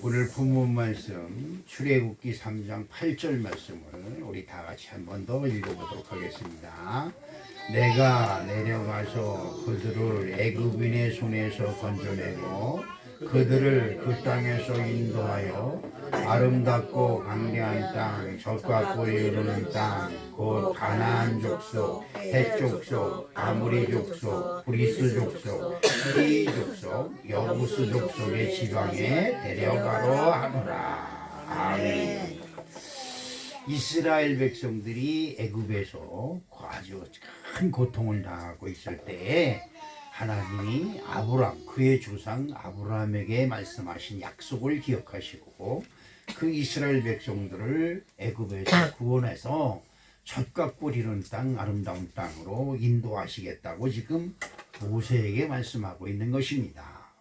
오늘 본문 말씀 출애굽기 3장 8절 말씀을 우리 다 같이 한 번 더 읽어보도록 하겠습니다. 내가 내려가서 그들을 애굽인의 손에서 건져내고 그들을 그 땅에서 인도하여 아름답고 광대한 땅, 젖과 꿀이 흐르는 땅, 곧 가나안 족속, 헷 족속, 아모리 족속, 브리스 족속, 히위 족속, 여부스 족속의 지방에 데려가려 하노라. 아멘. 이스라엘 백성들이 애굽에서 아주 큰 고통을 당하고 있을 때에 하나님이 아브람, 그의 조상 아브람에게 말씀하신 약속을 기억하시고 그 이스라엘 백성들을 애굽에서 구원해서 젖과 꿀 흐르는 땅, 아름다운 땅으로 인도하시겠다고 지금 모세에게 말씀하고 있는 것입니다.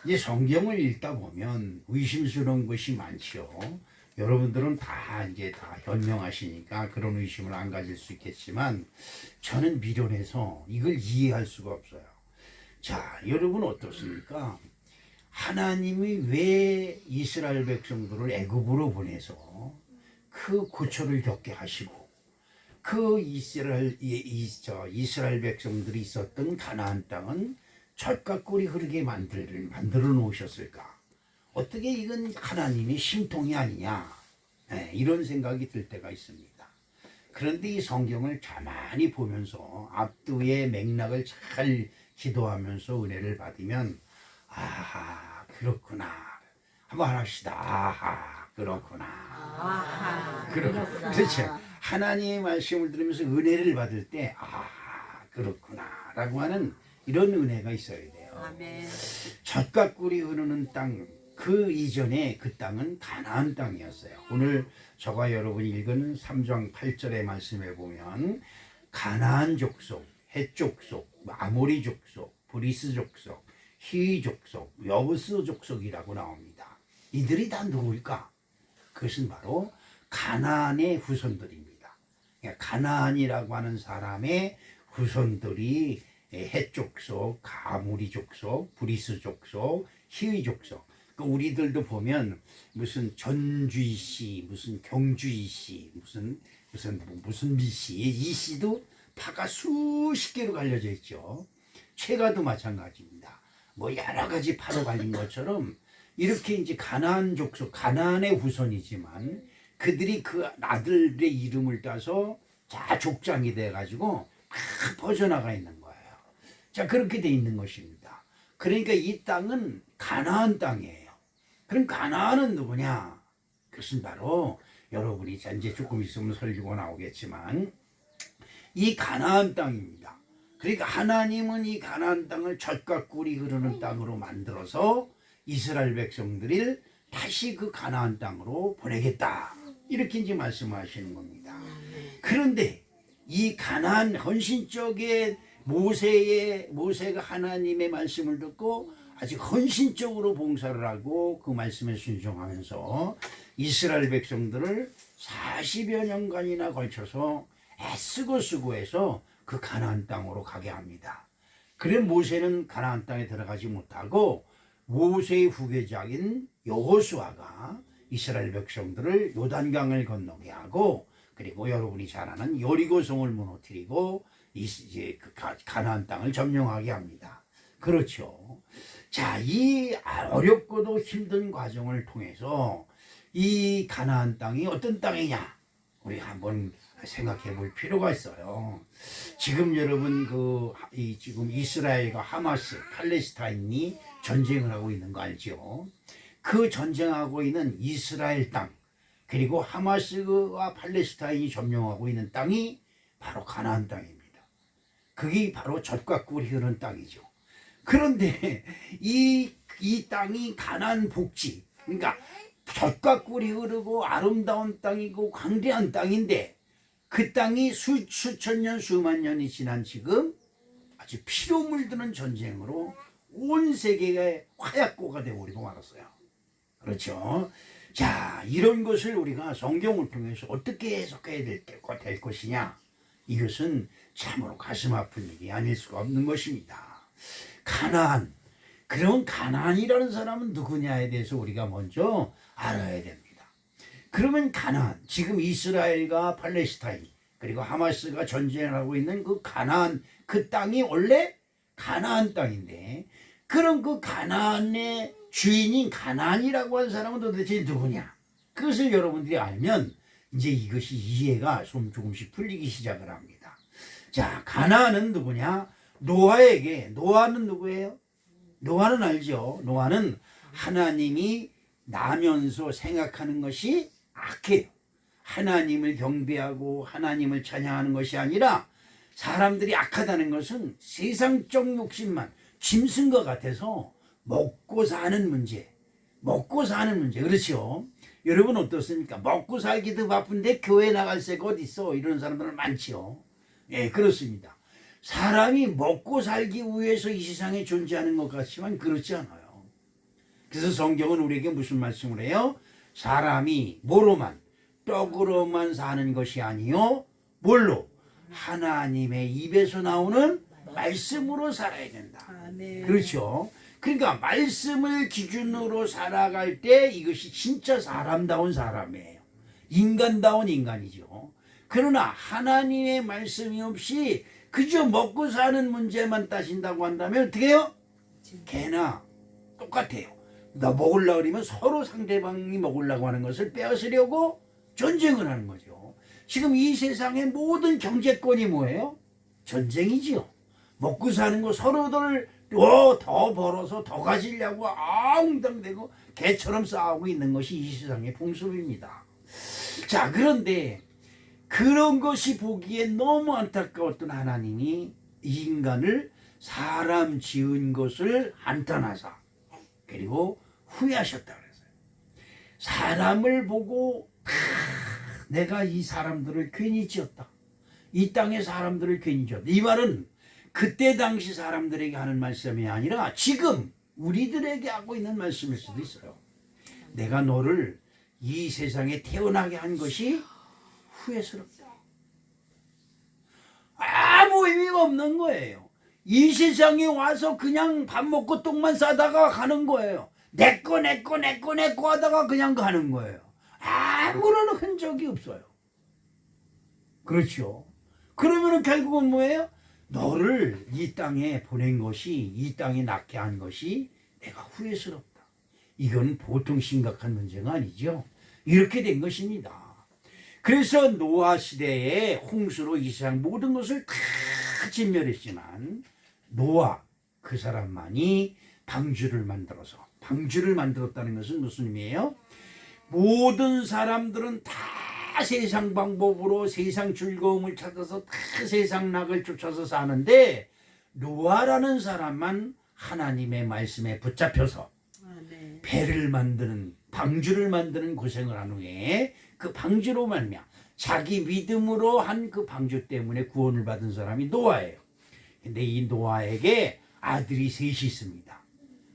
이제 성경을 읽다 보면 의심스러운 것이 많죠. 여러분들은 다 현명하시니까 그런 의심을 안 가질 수 있겠지만 저는 미련해서 이걸 이해할 수가 없어요. 자, 여러분 어떻습니까? 하나님이 왜 이스라엘 백성들을 애굽으로 보내서 그 고초를 겪게 하시고 그 이스라엘 백성들이 있었던 가나안 땅은 젖과 꿀이 흐르게 만들어 놓으셨을까? 어떻게 이건 하나님의 심통이 아니냐? 이런 생각이 들 때가 있습니다. 그런데 이 성경을 가만히 보면서 앞뒤의 맥락을 잘 기도하면서 은혜를 받으면 아하, 그렇구나. 한번 합시다. 아하, 그렇구나. 아하, 그렇구나. 그렇죠. 하나님의 말씀을 들으면서 은혜를 받을 때 아하, 그렇구나 라고 하는 이런 은혜가 있어야 돼요. 아멘. 젖과 꿀이 흐르는 땅, 그 이전에 그 땅은 가나안 땅이었어요. 오늘 저가 여러분이 읽은 3장 8절의 말씀에 보면 가나안 족속, 헷 족속, 아모리 족속, 브리스 족속, 히위 족속, 여부스 족속이라고 나옵니다. 이들이 다 누구일까? 그것은 바로 가나안의 후손들입니다. 그러니까 가나안이라고 하는 사람의 후손들이 헷 족속, 아모리 족속, 브리스 족속, 히위 족속. 우리들도 보면 무슨 전주이씨, 무슨 경주이씨, 무슨 미씨, 이 씨도 파가 수십 개로 갈려져 있죠. 최가도 마찬가지입니다. 뭐 여러 가지 파로 갈린 것처럼 이렇게 이제 가나안 족속, 가나안의 후손이지만 그들이 그 아들의 이름을 따서 자 족장이 돼가지고 막 퍼져나가 있는 거예요. 자, 그렇게 돼 있는 것입니다. 그러니까 이 땅은 가나안 땅이에요. 그럼 가나안은 누구냐? 그것은 바로 여러분이 이제 조금 있으면 설교가 나오겠지만 이 가나안 땅입니다. 그러니까 하나님은 이 가나안 땅을 젖과 꿀이 흐르는 땅으로 만들어서 이스라엘 백성들을 다시 그 가나안 땅으로 보내겠다. 이렇게 이제 말씀하시는 겁니다. 그런데 이 가나안 헌신적의 모세가 하나님의 말씀을 듣고 아주 헌신적으로 봉사를 하고 그 말씀에 순종하면서 이스라엘 백성들을 40여 년간이나 걸쳐서 애쓰고 수고해서 그 가나안 땅으로 가게 합니다. 그래 모세는 가나안 땅에 들어가지 못하고 모세의 후계자인 여호수아가 이스라엘 백성들을 요단강을 건너게 하고 그리고 여러분이 잘 아는 여리고성을 무너뜨리고 이제 그 가나안 땅을 점령하게 합니다. 그렇죠. 자, 이 어렵고도 힘든 과정을 통해서 이 가나안 땅이 어떤 땅이냐? 우리 한번 생각해 볼 필요가 있어요. 지금 여러분 지금 이스라엘과 하마스, 팔레스타인이 전쟁을 하고 있는 거 알죠? 그 전쟁하고 있는 이스라엘 땅, 그리고 하마스와 팔레스타인이 점령하고 있는 땅이 바로 가나안 땅입니다. 그게 바로 젖과 꿀이 흐르는 땅이죠. 그런데 이 땅이 가나안 복지, 그러니까 젖과 꿀이 흐르고 아름다운 땅이고 광대한 땅인데 그 땅이 수천 년, 수만 년이 지난 지금 아주 피로 물드는 전쟁으로 온 세계가 화약고가 되어버리고 말았어요. 그렇죠? 자, 이런 것을 우리가 성경을 통해서 어떻게 해석해야 될 것이냐? 이것은 참으로 가슴 아픈 일이 아닐 수가 없는 것입니다. 가나안, 그러면 가나안이라는 사람은 누구냐에 대해서 우리가 먼저 알아야 됩니다. 그러면 가나안, 지금 이스라엘과 팔레스타인 그리고 하마스가 전쟁을 하고 있는 그 가나안, 그 땅이 원래 가나안 땅인데, 그럼 그 가나안의 주인인 가나안이라고 하는 사람은 도대체 누구냐? 그것을 여러분들이 알면 이제 이것이 이해가 좀 조금씩 풀리기 시작을 합니다. 자, 가나안은 누구냐? 노아는 누구예요? 노아는 알죠? 노아는 하나님이 나면서 생각하는 것이 악해요. 하나님을 경배하고 하나님을 찬양하는 것이 아니라 사람들이 악하다는 것은 세상적 욕심만, 짐승과 같아서 먹고 사는 문제. 그렇죠? 여러분 어떻습니까? 먹고 살기도 바쁜데 교회 나갈 새가 어디 있어? 이런 사람들은 많지요. 예, 그렇습니다. 사람이 먹고 살기 위해서 이 세상에 존재하는 것 같지만 그렇지 않아요. 그래서 성경은 우리에게 무슨 말씀을 해요? 사람이 뭐로만, 떡으로만 사는 것이 아니요, 뭘로? 하나님의 입에서 나오는 말씀으로 살아야 된다. 그렇죠? 그러니까 말씀을 기준으로 살아갈 때 이것이 진짜 사람다운 사람이에요. 인간다운 인간이죠. 그러나 하나님의 말씀이 없이 그저 먹고 사는 문제만 따진다고 한다면 어떻게 해요? 개나 똑같아요. 나 먹으려고 그러면 서로 상대방이 먹으려고 하는 것을 빼앗으려고 전쟁을 하는 거죠. 지금 이 세상의 모든 경제권이 뭐예요? 전쟁이지요. 먹고 사는 거 서로들 더 벌어서 더 가지려고 아웅당대고 개처럼 싸우고 있는 것이 이 세상의 풍습입니다. 자, 그런데 그런 것이 보기에 너무 안타까웠던 하나님이 이 인간을 사람 지은 것을 한탄하사 그리고 후회하셨다 그랬어요. 사람을 보고 내가 이 사람들을 괜히 지었다. 이 땅의 사람들을 괜히 지었다. 이 말은 그때 당시 사람들에게 하는 말씀이 아니라 지금 우리들에게 하고 있는 말씀일 수도 있어요. 내가 너를 이 세상에 태어나게 한 것이 후회스럽다. 아무 의미가 없는 거예요. 이 세상에 와서 그냥 밥 먹고 똥만 싸다가 가는 거예요. 내 거 하다가 그냥 가는 거예요. 아무런 흔적이 없어요. 그렇죠? 그러면 결국은 뭐예요? 너를 이 땅에 보낸 것이, 이 땅에 낳게 한 것이 내가 후회스럽다. 이건 보통 심각한 문제가 아니죠. 이렇게 된 것입니다. 그래서 노아 시대에 홍수로 이 세상 모든 것을 다 진멸했지만 노아 그 사람만이 방주를 만들었다는 것은 무슨 의미예요? 모든 사람들은 다 세상 방법으로 세상 즐거움을 찾아서 다 세상 낙을 쫓아서 사는데 노아라는 사람만 하나님의 말씀에 붙잡혀서 배를 만드는, 방주를 만드는 고생을 한 후에 그 방주로 말미암아 자기 믿음으로 한 그 방주 때문에 구원을 받은 사람이 노아예요. 근데 이 노아에게 아들이 셋이 있습니다.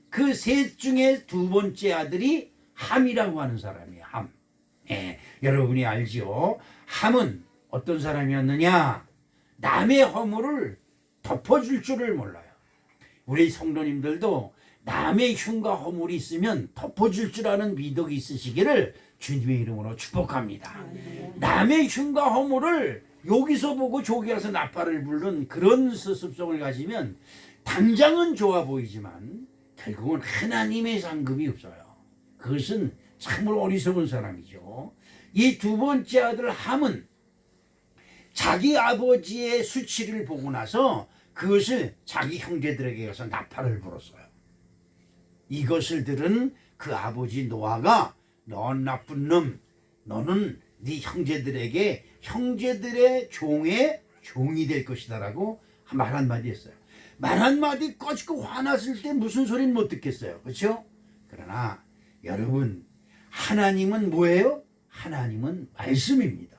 그 셋 중에 두 번째 아들이 함이라고 하는 사람이에요. 함. 예, 여러분이 알죠? 함은 어떤 사람이었느냐? 남의 허물을 덮어줄 줄을 몰라요. 우리 성도님들도 남의 흉과 허물이 있으면 덮어줄 줄 아는 미덕이 있으시기를 주님의 이름으로 축복합니다. 남의 흉과 허물을 여기서 보고 저기 가서 나팔을 부르는 그런 습성을 가지면 당장은 좋아 보이지만 결국은 하나님의 상급이 없어요. 그것은 참으로 어리석은 사람이죠. 이 두 번째 아들 함은 자기 아버지의 수치를 보고 나서 그것을 자기 형제들에게 가서 나팔을 불었어요. 이것을 들은 그 아버지 노아가 넌 나쁜 놈, 너는 네 형제들에게 형제들의 종이 될 것이다 라고 말 한마디 했어요. 말 한마디 꺼지고 화났을 때 무슨 소리는 못 듣겠어요. 그렇죠? 그러나 여러분, 하나님은 뭐예요? 하나님은 말씀입니다.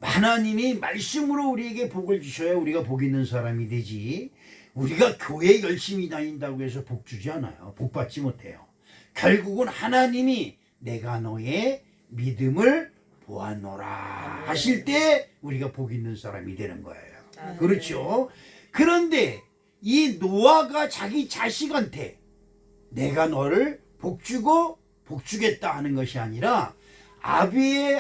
하나님이 말씀으로 우리에게 복을 주셔야 우리가 복 있는 사람이 되지, 우리가 교회 열심히 다닌다고 해서 복 주지 않아요. 복 받지 못해요. 결국은 하나님이 내가 너의 믿음을 보았노라 하실 때 우리가 복 있는 사람이 되는 거예요. 그렇죠? 그런데 이 노아가 자기 자식한테 내가 너를 복주고 복주겠다 하는 것이 아니라 아비의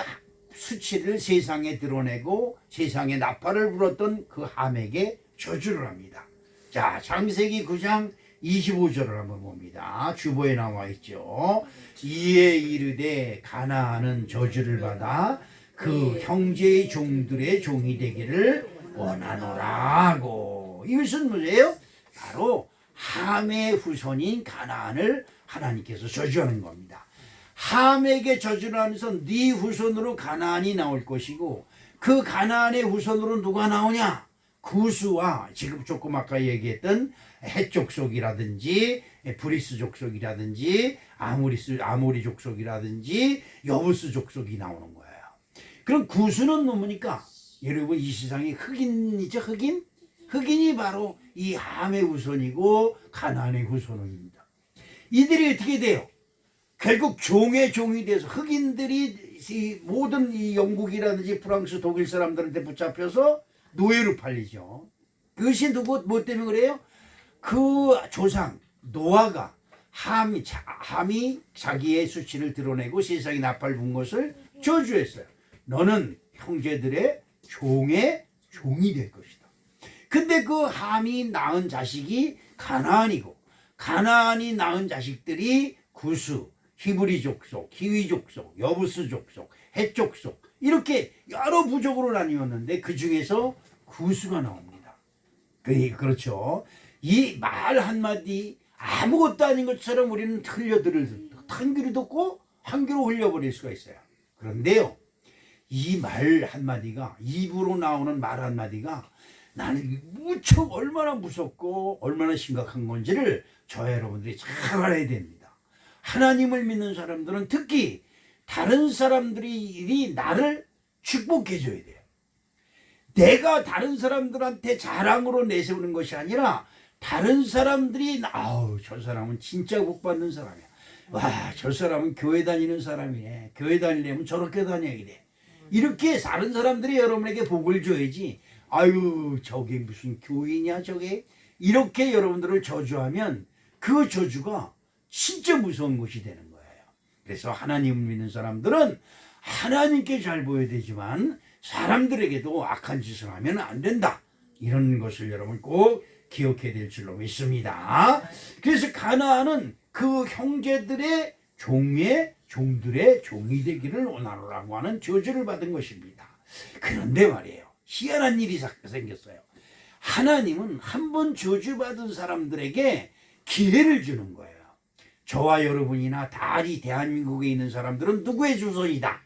수치를 세상에 드러내고 세상에 나팔을 불었던 그 함에게 저주를 합니다. 자, 창세기 9장 25절을 한번 봅니다. 주보에 나와 있죠. 이에 이르되 가나안은 저주를 받아 그 형제의 종들의 종이 되기를 원하노라 하고, 이것은 뭐예요? 바로 함의 후손인 가나안을 하나님께서 저주하는 겁니다. 함에게 저주를 하면서 네 후손으로 가나안이 나올 것이고, 그 가나안의 후손으로 누가 나오냐? 구스와 지금 조금 아까 얘기했던 헷 족속이라든지 브리스 족속이라든지 아모리 족속이라든지 여부스 족속이 나오는 거예요. 그럼 구스는 뭡니까? 여러분, 이 세상에 흑인이죠. 흑인이 바로 이 함의 후손이고 가나안의 후손입니다. 이들이 어떻게 돼요? 결국 종의 종이 돼서 흑인들이 모든 이 영국이라든지 프랑스, 독일 사람들한테 붙잡혀서 노예로 팔리죠. 그것이 뭐 때문에 그래요? 그 조상 노아가 함이 자기의 수치를 드러내고 세상에 나팔 분 것을 저주했어요. 너는 형제들의 종이 될 것이다. 근데 그 함이 낳은 자식이 가나안이고, 가나안이 낳은 자식들이 구스, 히브리 족속, 히위 족속, 여부스 족속, 헷 족속, 이렇게 여러 부족으로 나뉘었는데 그 중에서 구스가 나옵니다. 그렇죠. 이 말 한마디 아무것도 아닌 것처럼 우리는 한 귀로 듣고 한 귀로 흘려버릴 수가 있어요. 그런데요, 이 말 한마디가, 입으로 나오는 말 한마디가 나는 무척 얼마나 무섭고 얼마나 심각한 건지를 저와 여러분들이 잘 알아야 됩니다. 하나님을 믿는 사람들은 특히 다른 사람들이 나를 축복해 줘야 돼요. 내가 다른 사람들한테 자랑으로 내세우는 것이 아니라 다른 사람들이 저 사람은 진짜 복 받는 사람이야. 와, 저 사람은 교회 다니는 사람이네. 교회 다니려면 저렇게 다녀야 돼. 이렇게 다른 사람들이 여러분에게 복을 줘야지. 아유, 저게 무슨 교회냐 저게. 이렇게 여러분들을 저주하면 그 저주가 진짜 무서운 것이 되는 거예요. 그래서 하나님을 믿는 사람들은 하나님께 잘 보여야 되지만 사람들에게도 악한 짓을 하면 안 된다. 이런 것을 여러분 꼭 기억해야 될 줄로 믿습니다. 그래서 가나안은 그 형제들의 종들의 종이 되기를 원하노라고 하는 저주를 받은 것입니다. 그런데 말이에요, 희한한 일이 생겼어요. 하나님은 한 번 저주받은 사람들에게 기회를 주는 거예요. 저와 여러분이나 다리 대한민국에 있는 사람들은 누구의 후손이다?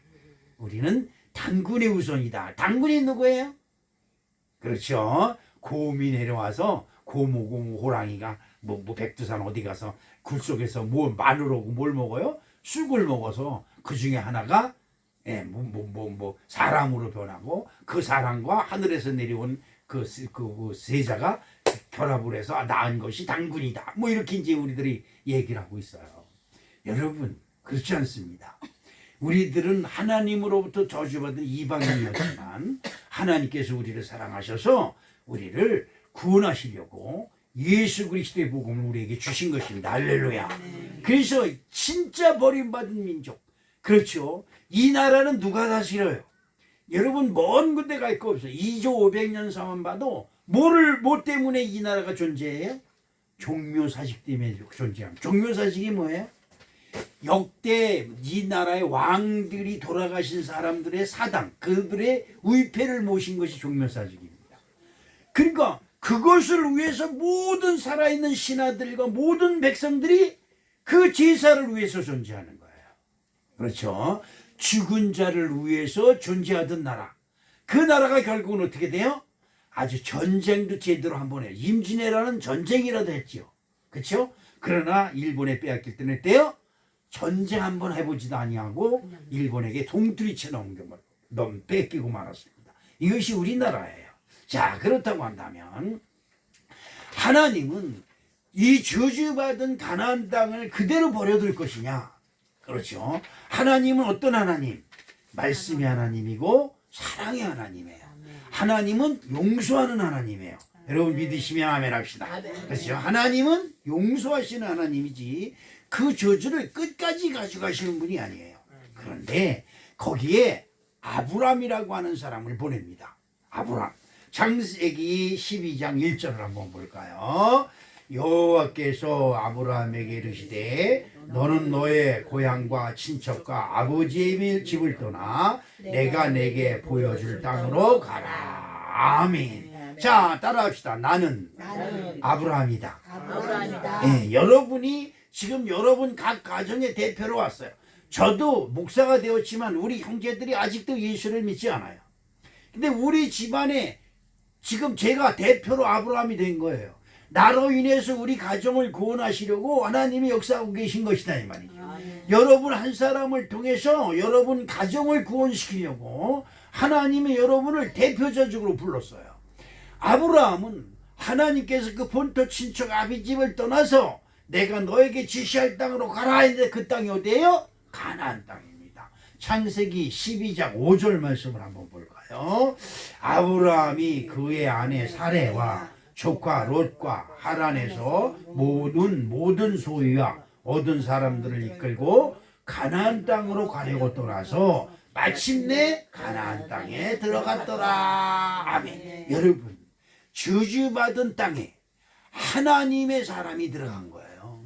우리는 단군의 후손이다. 단군이 누구예요? 그렇죠. 곰이 내려와서 고모 호랑이가 백두산 어디 가서 굴 속에서 마늘 오고 뭘 먹어요? 쑥을 먹어서 그 중에 하나가 사람으로 변하고, 그 사람과 하늘에서 내려온 그 세자가 결합을 해서 낳은 것이 단군이다. 이렇게 이제 우리들이 얘기를 하고 있어요. 여러분, 그렇지 않습니다. 우리들은 하나님으로부터 저주받은 이방인이었지만 하나님께서 우리를 사랑하셔서 우리를 구원하시려고 예수 그리스도의 복음을 우리에게 주신 것입니다. 할렐루야. 그래서 진짜 버림받은 민족, 그렇죠. 이 나라는 누가 다스려요? 여러분, 먼 군데 갈 거 없어요. 2조 500년 사만 봐도 뭐 때문에 이 나라가 존재해요? 종묘사직 때문에 존재합니다. 종묘사직이 뭐예요? 역대 이 나라의 왕들이 돌아가신 사람들의 사당, 그들의 위패를 모신 것이 종묘사직입니다. 그러니까 그것을 위해서 모든 살아있는 신하들과 모든 백성들이 그 제사를 위해서 존재하는 거예요. 그렇죠. 죽은 자를 위해서 존재하던 나라. 그 나라가 결국은 어떻게 돼요? 아주 전쟁도 제대로 한번 해요. 임진왜란은 전쟁이라도 했지요. 그렇죠? 그러나 일본에 빼앗길 때는 어때요? 전쟁 한번 해보지도 아니하고 일본에게 동두리째 뺏기고 말았습니다. 이것이 우리나라예요. 자, 그렇다고 한다면 하나님은 이 저주받은 가나안 땅을 그대로 버려둘 것이냐? 그렇죠. 하나님은 어떤 하나님? 말씀의 하나님이고 사랑의 하나님이에요. 하나님은 용서하는 하나님이에요. 여러분 믿으시면 아멘 합시다. 그렇죠? 하나님은 용서하시는 하나님이지 그 저주를 끝까지 가져가시는 분이 아니에요. 그런데 거기에 아브람이라고 하는 사람을 보냅니다. 아브람. 창세기 12장 1절을 한번 볼까요? 여호와께서 아브라함에게 이르시되 너는 너의 고향과 친척과 아버지의 집을 떠나 내가 내게 보여줄 땅으로 가라. 아멘. 자, 따라합시다. 나는 아브라함이다. 네, 여러분이 지금 여러분 각 가정의 대표로 왔어요. 저도 목사가 되었지만 우리 형제들이 아직도 예수를 믿지 않아요. 근데 우리 집안에 지금 제가 대표로 아브라함이 된 거예요. 나로 인해서 우리 가정을 구원하시려고 하나님이 역사하고 계신 것이다 이 말이죠. 여러분 한 사람을 통해서 여러분 가정을 구원시키려고 하나님이 여러분을 대표자적으로 불렀어요. 아브라함은 하나님께서 그 본토 친척 아비집을 떠나서 내가 너에게 지시할 땅으로 가라 했는데 그 땅이 어디예요? 가나안 땅입니다. 창세기 12장 5절 말씀을 한번 볼까요? 아브라함이 그의 아내 사레와 조카 롯과 하란에서 모든 소유와 얻은 사람들을 이끌고 가나안 땅으로 가려고 떠나서 마침내 가나안 땅에 들어갔더라. 아멘. 여러분, 저주받은 땅에 하나님의 사람이 들어간 거예요.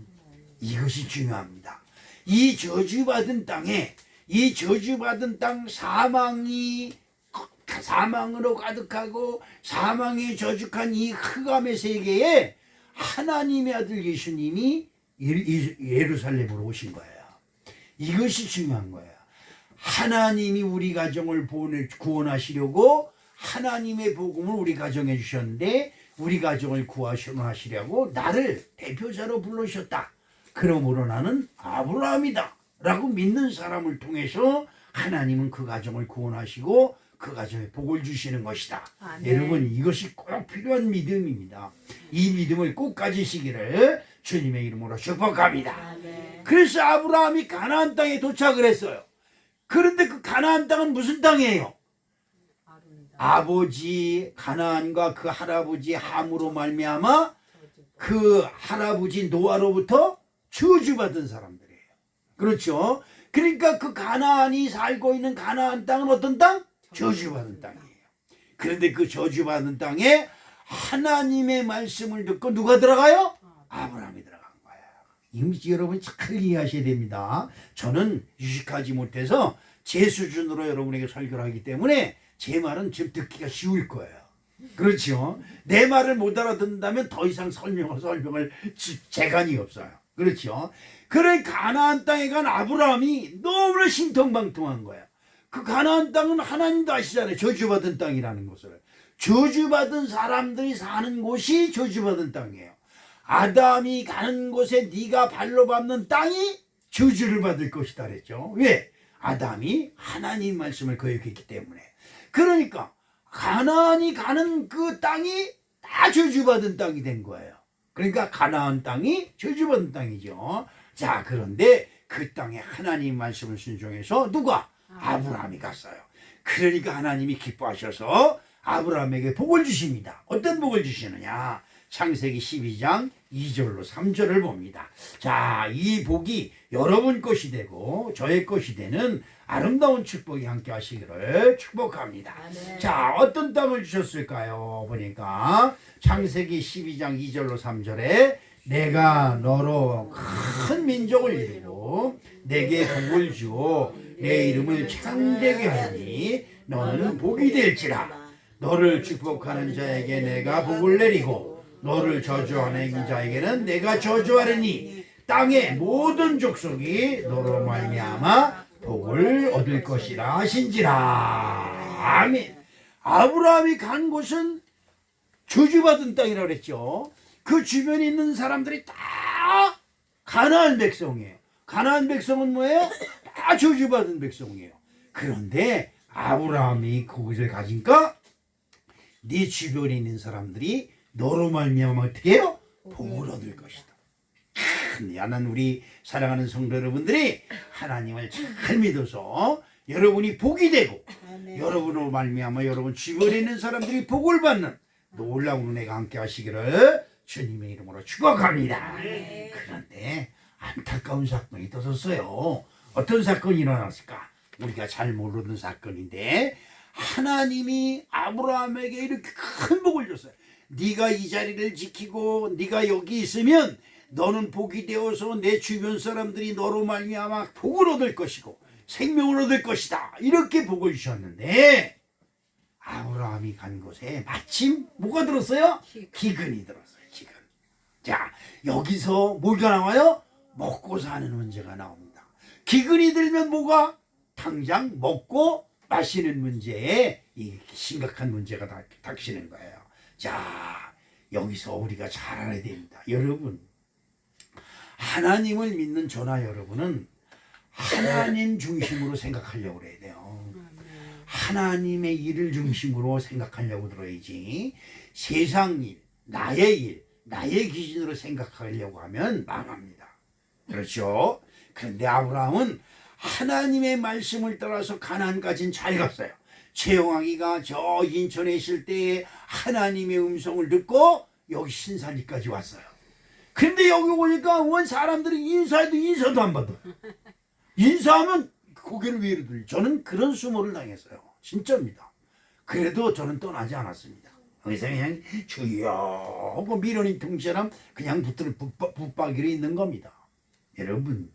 이것이 중요합니다. 이 저주받은 땅에 이 저주받은 땅 사망으로 가득하고 사망에 저죽한 이 흑암의 세계에 하나님의 아들 예수님이 예루살렘으로 오신 거예요. 이것이 중요한 거예요. 하나님이 우리 가정을 구원하시려고 하나님의 복음을 우리 가정에 주셨는데 우리 가정을 구원하시려고 나를 대표자로 불러주셨다. 그러므로 나는 아브라함이다 라고 믿는 사람을 통해서 하나님은 그 가정을 구원하시고 그 가정에 복을 주시는 것이다. 여러분 이것이 꼭 필요한 믿음입니다. 이 믿음을 꼭 가지시기를 주님의 이름으로 축복합니다. 그래서 아브라함이 가나안 땅에 도착을 했어요. 그런데 그 가나안 땅은 무슨 땅이에요? 아버지 가나안과 그 할아버지 함으로 말미암아 그 할아버지 노아로부터 저주받은 사람들이에요. 그렇죠? 그러니까 그 가나안이 살고 있는 가나안 땅은 어떤 땅? 저주받은 땅이에요. 그런데 그 저주받은 땅에 하나님의 말씀을 듣고 누가 들어가요? 아브라함이 들어간 거예요. 이것이 여러분 잘 이해하셔야 됩니다. 저는 유식하지 못해서 제 수준으로 여러분에게 설교를 하기 때문에 제 말은 좀 듣기가 쉬울 거예요. 그렇죠? 내 말을 못 알아듣는다면 더 이상 설명을 재간이 없어요. 그렇죠? 그래 가나안 땅에 간 아브라함이 너무나 신통방통한 거예요. 그 가나안 땅은 하나님도 아시잖아요. 저주받은 땅이라는 것을. 저주받은 사람들이 사는 곳이 저주받은 땅이에요. 아담이 가는 곳에 네가 발로 밟는 땅이 저주를 받을 것이다 그랬죠. 왜? 아담이 하나님 말씀을 거역했기 때문에. 그러니까 가나안이 가는 그 땅이 다 저주받은 땅이 된 거예요. 그러니까 가나안 땅이 저주받은 땅이죠. 자, 그런데 그 땅에 하나님 말씀을 순종해서 누가? 아브라함이 갔어요. 그러니까 하나님이 기뻐하셔서 아브라함에게 복을 주십니다. 어떤 복을 주시느냐? 창세기 12장 2절로 3절을 봅니다. 자, 이 복이 여러분 것이 되고 저의 것이 되는 아름다운 축복이 함께 하시기를 축복합니다. 자, 어떤 땅을 주셨을까요? 보니까 창세기 12장 2절로 3절에 내가 너로 큰 민족을 이루고 내게 복을 주어 내 이름을 창대하게 하니 너는 복이 될지라. 너를 축복하는 자에게 내가 복을 내리고 너를 저주하는 자에게는 내가 저주하리니 땅의 모든 족속이 너로 말미암아 복을 얻을 것이라 하신지라. 아멘. 아브라함이 간 곳은 저주받은 땅이라고 그랬죠. 그 주변에 있는 사람들이 다 가나안 백성이에요. 가나안 백성은 뭐예요? 다 저주받은 백성이에요. 그런데 아브라함이 그것을 가지니까 네 주변에 있는 사람들이 너로 말미암아 어떻게 해요? 복을 얻을 것이다. 야난 우리 사랑하는 성도 여러분들이 하나님을 잘 믿어서 여러분이 복이 되고 여러분으로 말미암아 여러분 주변에 있는 사람들이 복을 받는 놀라운 은혜가 함께 하시기를 주님의 이름으로 축원합니다. 그런데 안타까운 사건이 터졌어요. 어떤 사건이 일어났을까? 우리가 잘 모르는 사건인데 하나님이 아브라함에게 이렇게 큰 복을 줬어요. 네가 이 자리를 지키고 네가 여기 있으면 너는 복이 되어서 내 주변 사람들이 너로 말미암아 복을 얻을 것이고 생명을 얻을 것이다. 이렇게 복을 주셨는데 아브라함이 간 곳에 마침 뭐가 들었어요? 기근이 들었어요. 기근. 자, 여기서 뭐가 나와요? 먹고 사는 문제가 나옵니다. 기근이 들면 뭐가? 당장 먹고 마시는 문제에 이 심각한 문제가 닥치는 거예요. 자, 여기서 우리가 잘 알아야 됩니다. 여러분, 하나님을 믿는 저나 여러분은 하나님 중심으로 생각하려고 그래야 돼요. 하나님의 일을 중심으로 생각하려고 들어야지 세상 일, 나의 기준으로 생각하려고 하면 망합니다. 그렇죠? 그런데 아브라함은 하나님의 말씀을 따라서 가나안까지는 잘 갔어요. 최영왕이가 저 인천에 있을 때에 하나님의 음성을 듣고 여기 신산리까지 왔어요. 근데 여기 오니까 원 사람들이 인사해도 인사도 안 받아. 인사하면 고개를 위로 들려. 저는 그런 수모를 당했어요. 진짜입니다. 그래도 저는 떠나지 않았습니다. 여기서 그냥 주여 하고 미련인 통처럼 그냥 붙박이로 있는 겁니다. 여러분,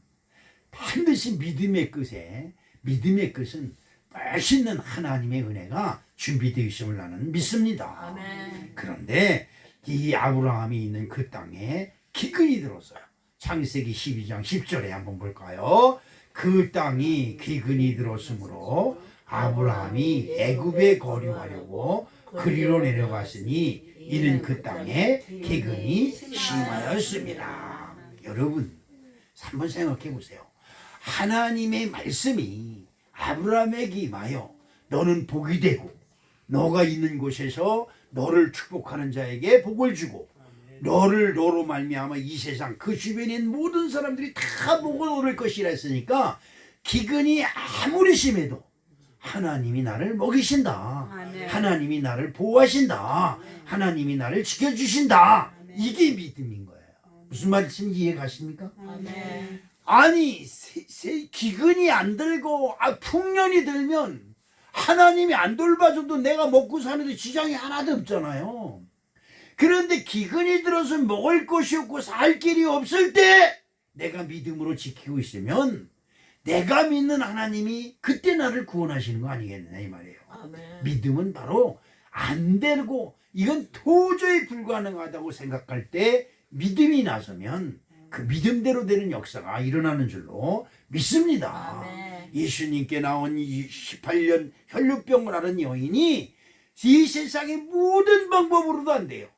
반드시 믿음의 끝은 멋있는 하나님의 은혜가 준비되어 있음을 나는 믿습니다. 아멘. 그런데 이 아브라함이 있는 그 땅에 기근이 들었어요. 창세기 12장 10절에 한번 볼까요? 그 땅이 기근이 들었으므로 아브라함이 애굽에 거류하려고 그리로 내려갔으니 이는 그 땅에 기근이 심하였습니다. 여러분, 한번 생각해 보세요. 하나님의 말씀이 아브라함에게 임하여 너는 복이 되고 너가 있는 곳에서 너를 축복하는 자에게 복을 주고 너로 말미암아 이 세상 그 주변에 있는 모든 사람들이 다 복을 얻을 것이라 했으니까 기근이 아무리 심해도 하나님이 나를 먹이신다. 아멘. 하나님이 나를 보호하신다. 하나님이 나를 지켜주신다. 이게 믿음인 거예요. 무슨 말씀인지 이해 가십니까? 아멘. 아니 기근이 안 들고 풍년이 들면 하나님이 안 돌봐줘도 내가 먹고 사는데 지장이 하나도 없잖아요. 그런데 기근이 들어서 먹을 것이 없고 살 길이 없을 때 내가 믿음으로 지키고 있으면 내가 믿는 하나님이 그때 나를 구원하시는 거 아니겠느냐 이 말이에요. 아멘. 믿음은 바로 안 되고 이건 도저히 불가능하다고 생각할 때 믿음이 나서면 그 믿음대로 되는 역사가 일어나는 줄로 믿습니다. 아멘. 예수님께 나온 18년 혈루병을 앓은 여인이 이 세상의 모든 방법으로도 안 돼요.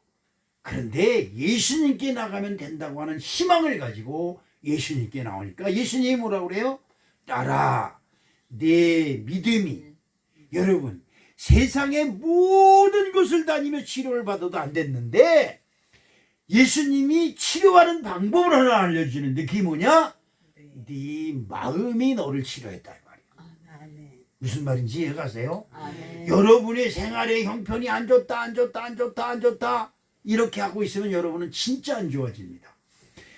그런데 예수님께 나가면 된다고 하는 희망을 가지고 예수님께 나오니까 예수님이 뭐라고 그래요? 따라 내 믿음이. 여러분, 세상의 모든 곳을 다니며 치료를 받아도 안 됐는데 예수님이 치료하는 방법을 하나 알려주는데 그게 뭐냐? 네 마음이 너를 치료했다 이 말이야. 아멘. 무슨 말인지 이해가세요? 아멘. 여러분의 생활의 형편이 안 좋다 이렇게 하고 있으면 여러분은 진짜 안 좋아집니다.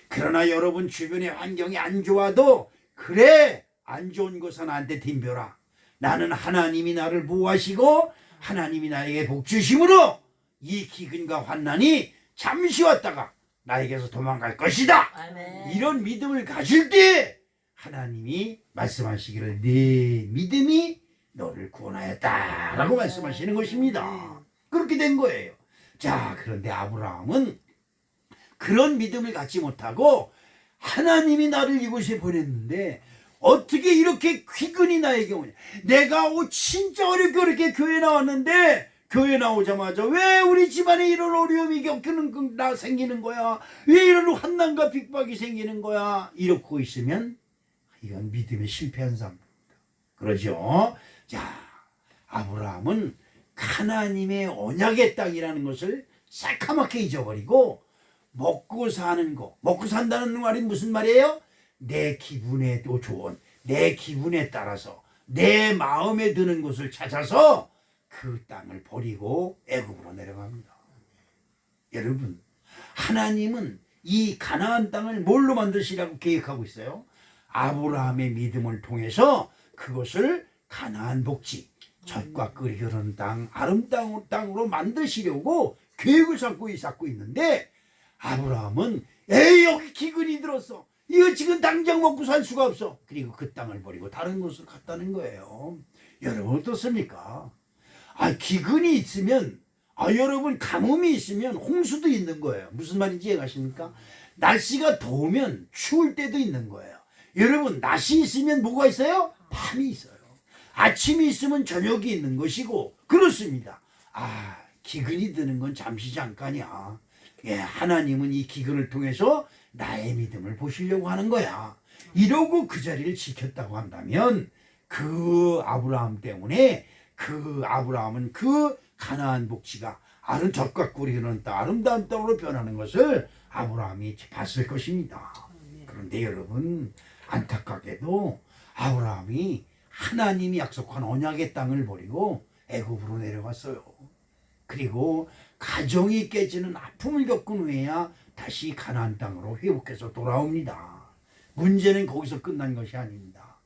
그러나 여러분 주변의 환경이 안 좋아도 그래 안 좋은 것은 나한테 덤벼라. 나는 하나님이 나를 보호하시고 하나님이 나에게 복 주심으로 이 기근과 환난이 잠시 왔다가 나에게서 도망갈 것이다. 아멘. 이런 믿음을 가질 때 하나님이 말씀하시기를 내 믿음이 너를 구원하였다라고 말씀하시는 것입니다. 그렇게 된 거예요. 자, 그런데 아브라함은 그런 믿음을 갖지 못하고 하나님이 나를 이곳에 보냈는데 어떻게 이렇게 기근이 나에게 오냐. 내가 진짜 어렵게 교회 나왔는데 교회 나오자마자 왜 우리 집안에 이런 어려움이 생기는 거야? 왜 이런 환난과 핍박이 생기는 거야? 이러고 있으면 이건 믿음에 실패한 사람입니다. 그러죠? 자, 아브라함은 하나님의 언약의 땅이라는 것을 새카맣게 잊어버리고 먹고 사는 거, 먹고 산다는 말이 무슨 말이에요? 내 기분에 또 좋은, 내 기분에 따라서 내 마음에 드는 것을 찾아서 그 땅을 버리고 애굽으로 내려갑니다. 여러분, 하나님은 이 가나안 땅을 뭘로 만드시라고 계획하고 있어요? 아브라함의 믿음을 통해서 그것을 가나안 복지, 젖과 꿀이 흐르는 땅, 아름다운 땅으로 만드시려고 계획을 쌓고 있는데, 아브라함은 에이 여기 기근이 들었어, 이거 지금 당장 먹고 살 수가 없어. 그리고 그 땅을 버리고 다른 곳으로 갔다는 거예요. 여러분 어떻습니까? 기근이 있으면, 여러분 가뭄이 있으면 홍수도 있는 거예요. 무슨 말인지 이해가십니까? 날씨가 더우면 추울 때도 있는 거예요. 여러분, 낮이 있으면 뭐가 있어요? 밤이 있어요. 아침이 있으면 저녁이 있는 것이고 그렇습니다. 기근이 드는 건 잠시 잠깐이야. 하나님은 이 기근을 통해서 나의 믿음을 보시려고 하는 거야. 이러고 그 자리를 지켰다고 한다면, 그 아브라함 때문에 그 아브라함은 그 가나안 복지가 젖과 꿀이 흐르는 땅, 아름다운 땅으로 변하는 것을 아브라함이 봤을 것입니다. 그런데 여러분, 안타깝게도 아브라함이 하나님이 약속한 언약의 땅을 버리고 애굽으로 내려갔어요. 그리고 가정이 깨지는 아픔을 겪은 후에야 다시 가나안 땅으로 회복해서 돌아옵니다. 문제는 거기서 끝난 것이 아닙니다.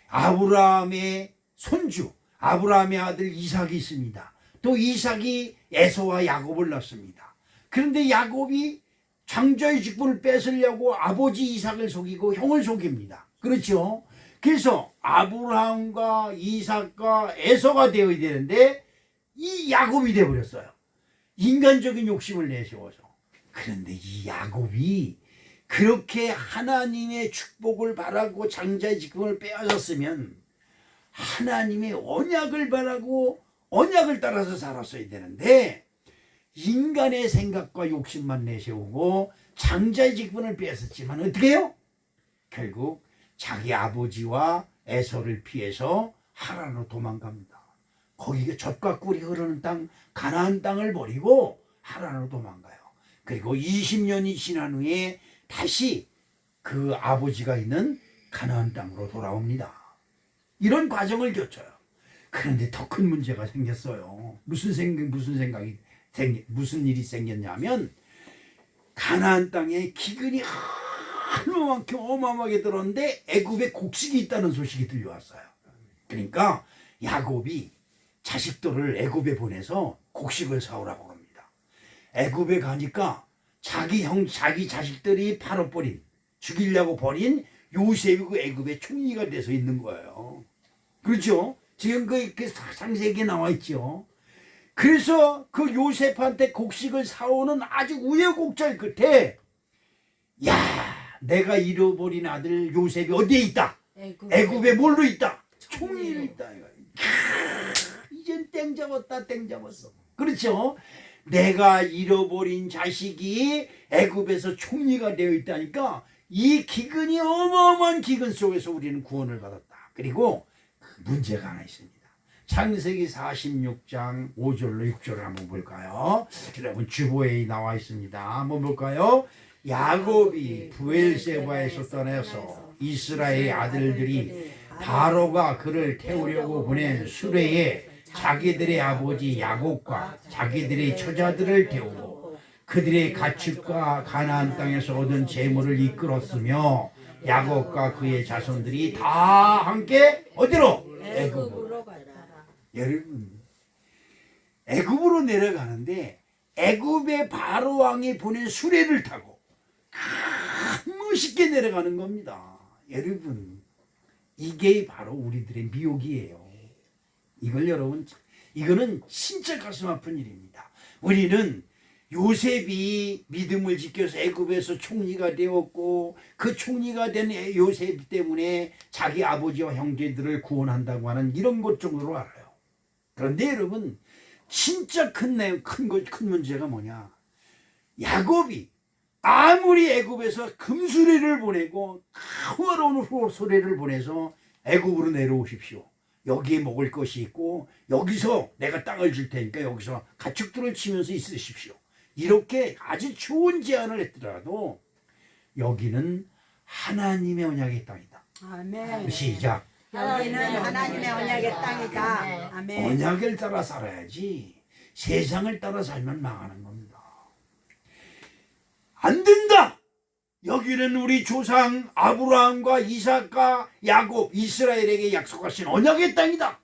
아브라함의 손주, 아브라함의 아들 이삭이 있습니다. 또 이삭이 에서와 야곱을 낳습니다. 그런데 야곱이 장자의 직분을 뺏으려고 아버지 이삭을 속이고 형을 속입니다. 그렇죠? 그래서 아브라함과 이삭과 에서가 되어야 되는데 이 야곱이 되어버렸어요. 인간적인 욕심을 내세워서. 그런데 이 야곱이 그렇게 하나님의 축복을 바라고 장자의 직분을 빼앗았으면 하나님의 언약을 바라고 언약을 따라서 살았어야 되는데, 인간의 생각과 욕심만 내세우고 장자의 직분을 빼앗았지만 어떻게 해요? 결국 자기 아버지와 에서를 피해서 하란으로 도망갑니다. 거기가 젖과 꿀이 흐르는 땅, 가나안 땅을 버리고 하란으로 도망가요. 그리고 20년이 지난 후에 다시 그 아버지가 있는 가나안 땅으로 돌아옵니다. 이런 과정을 거쳐요. 그런데 더 큰 문제가 생겼어요. 무슨 일이 생겼냐면, 가나안 땅에 기근이 하늘만큼 어마어마하게 들었는데 애굽에 곡식이 있다는 소식이 들려왔어요. 그러니까 야곱이 자식들을 애굽에 보내서 곡식을 사오라고 합니다. 애굽에 가니까 자기 자식들이 팔아버린, 죽이려고 버린 요셉이 그 애굽의 총리가 돼서 있는 거예요. 그렇죠? 지금 그 창세기에 나와 있죠. 그래서 그 요셉한테 곡식을 사오는 아주 우여곡절 끝에, 내가 잃어버린 아들 요셉이 어디에 있다? 애굽에 뭘로 있다? 총리로 있다. 이젠 땡 잡았어. 그렇죠? 내가 잃어버린 자식이 애굽에서 총리가 되어 있다니까, 이 기근이 어마어마한 기근 속에서 우리는 구원을 받았다. 그리고 문제가 하나 있습니다. 창세기 46장 5절로 6절을 한번 볼까요? 여러분 주보에 나와 있습니다. 한번 볼까요? 야곱이 부엘세바에서 떠나서 이스라엘 아들들이 바로가 그를 태우려고 보낸 수레에 자기들의 아버지 야곱과 자기들의 처자들을 태우고 그들의 가축과 가나안 땅에서 얻은 재물을 이끌었으며, 야곱과 그의 자손들이 다 함께 어디로? 애굽으로 갔다. 여러분, 애굽으로 내려가는데 애굽의 바로 왕이 보낸 수레를 타고 멋있게 내려가는 겁니다. 여러분, 이게 바로 우리들의 미혹이에요. 이걸 여러분, 이거는 진짜 가슴 아픈 일입니다. 우리는 요셉이 믿음을 지켜서 애굽에서 총리가 되었고, 그 총리가 된 요셉 때문에 자기 아버지와 형제들을 구원한다고 하는 이런 것 정도로 알아요. 그런데 여러분, 진짜 큰 문제가 뭐냐? 야곱이 아무리 애굽에서 금수레를 보내고 화로운 소래를 보내서 애굽으로 내려오십시오. 여기에 먹을 것이 있고 여기서 내가 땅을 줄 테니까 여기서 가축들을 치면서 있으십시오. 이렇게 아주 좋은 제안을 했더라도 여기는 하나님의 언약의 땅이다. 아멘. 시작. 여기는 하나님의 언약의 땅이다. 아멘. 언약을 따라 살아야지 세상을 따라 살면 망하는 겁니다. 안 된다. 여기는 우리 조상 아브라함과 이삭과 야곱, 이스라엘에게 약속하신 언약의 땅이다.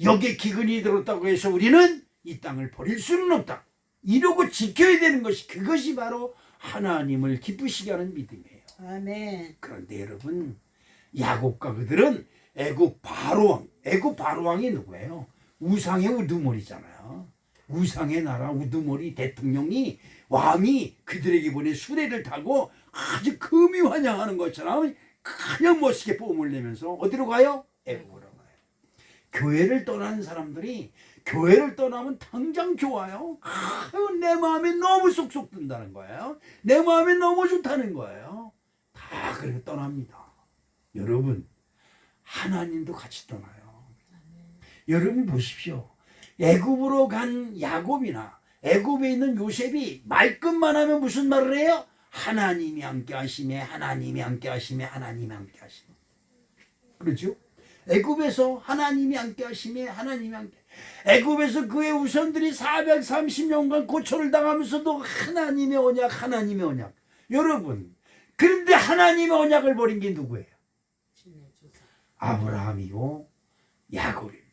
여기에 기근이 들었다고 해서 우리는 이 땅을 버릴 수는 없다. 이러고 지켜야 되는 것이, 그것이 바로 하나님을 기쁘시게 하는 믿음이에요. 아멘. 그런데 여러분, 야곱과 그들은 애굽 바로왕이 누구예요? 우상의 우두머리잖아요. 우상의 나라 우두머리 대통령이, 왕이 그들에게 보낸 수레를 타고 아주 금이 환영하는 것처럼 그냥 멋있게 뽐을 내면서 어디로 가요? 애굽으로 가요. 교회를 떠나는 사람들이 교회를 떠나면 당장 좋아요. 내 마음에 너무 쏙쏙 든다는 거예요. 내 마음에 너무 좋다는 거예요. 다 그렇게 떠납니다. 여러분, 하나님도 같이 떠나요. 여러분 보십시오. 애굽으로 간 야곱이나 애굽에 있는 요셉이 말끝만 하면 무슨 말을 해요? 하나님이 함께 하시매, 하나님이 함께 하시매, 하나님이 함께 하시매. 그렇죠? 애굽에서 하나님이 함께 하시매, 하나님이 함께. 애굽에서 그의 후손들이 430년간 고초를 당하면서도 하나님의 언약, 하나님의 언약. 여러분, 그런데 하나님의 언약을 버린 게 누구예요? 아브라함이고 야곱입니다.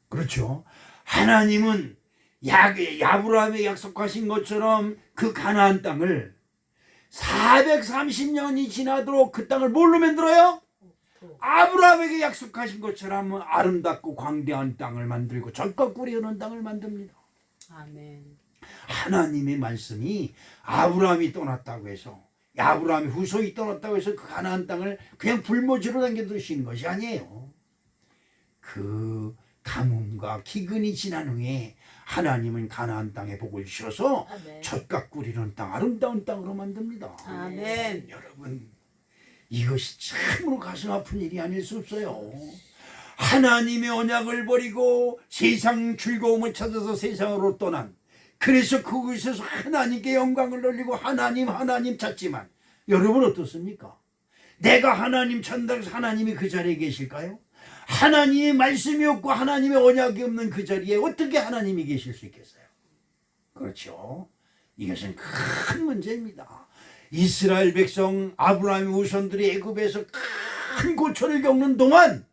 그렇죠? 하나님은 아브라함에 약속하신 것처럼 그 가나안 땅을 430년이 지나도록 그 땅을 뭘로 만들어요? 아브라함에게 약속하신 것처럼 아름답고 광대한 땅을 만들고 젖과 꿀이 흐르는 땅을 만듭니다. 아멘. 하나님의 말씀이 아브라함이 떠났다고 해서, 아브라함의 후손이 떠났다고 해서 그 가나안 땅을 그냥 불모지로 남겨두신 것이 아니에요. 그 가뭄과 기근이 지난 후에 하나님은 가나안 땅에 복을 주셔서 젖과 꿀이는 땅, 아름다운 땅으로 만듭니다. 아멘. 여러분, 이것이 참으로 가슴 아픈 일이 아닐 수 없어요. 하나님의 언약을 버리고 세상 즐거움을 찾아서 세상으로 떠난, 그래서 그곳에서 하나님께 영광을 돌리고 하나님 찾지만, 여러분 어떻습니까? 내가 하나님 찾는다고 해서 하나님이 그 자리에 계실까요? 하나님의 말씀이 없고 하나님의 언약이 없는 그 자리에 어떻게 하나님이 계실 수 있겠어요? 그렇죠. 이것은 큰 문제입니다. 이스라엘 백성 아브라함의 후손들이 애굽에서 큰 고초를 겪는 동안